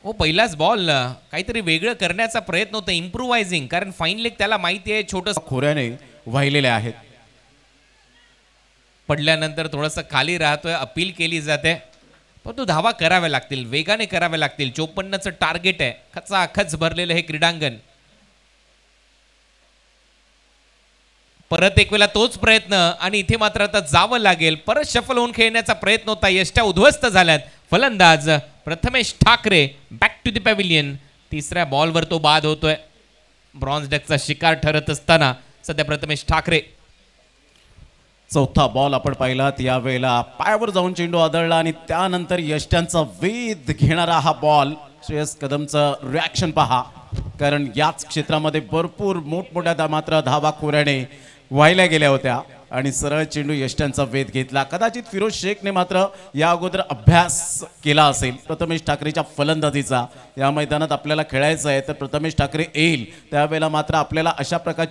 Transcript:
हो पहिलाच बॉल काहीतरी वेगळं करण्याचा प्रयत्न होता इम्प्रूव्हायझिंग कारण फाईन लेग त्याला माहिती आहे छोटं खोऱ्याने वाहिलेले आहेत. पडल्यानंतर थोडंसं खाली राहतोय अपील केली जाते परंतु धावा कराव्या लागतील वेगाने कराव्या लागतील 54चं टार्गेट आहे खचाखच भरलेलं हे क्रीडांगण परत एक वेळा तोच प्रयत्न आणि इथे मात्र आता जावं लागेल परत शफल होऊन खेळण्याचा प्रयत्न होता यष्ट्या उद्ध्वस्त झाल्यात फलंदाज Prathamesh Thackeray back to the pavilion तिसऱ्या बॉलवर तो बाद होतोय ब्रॉन्झ डकचा शिकार ठरत असताना सध्या प्रथमेश ठाकरे चौथा बॉल आपण पाहिलात यावेळेला पायावर जाऊन चेंडू आदळला आणि त्यानंतर यष्ट्यांचा वेध घेणारा हा बॉल श्रेयस कदमचं रिॲक्शन पहा कारण याच क्षेत्रामध्ये भरपूर मोठमोठ्या मात्र धावा खोऱ्याने वाहिल्या गेल्या होत्या आणि सरळ चेंडू यष्ट्यांचा वेध घेतला. कदाचित फिरोज शेखने मात्र या अगोदर अभ्यास केला असेल प्रथमेश ठाकरेच्या फलंदाजीचा. या मैदानात आपल्याला खेळायचं आहे तर प्रथमेश ठाकरे येईल त्यावेळेला मात्र आपल्याला अशा प्रकारचे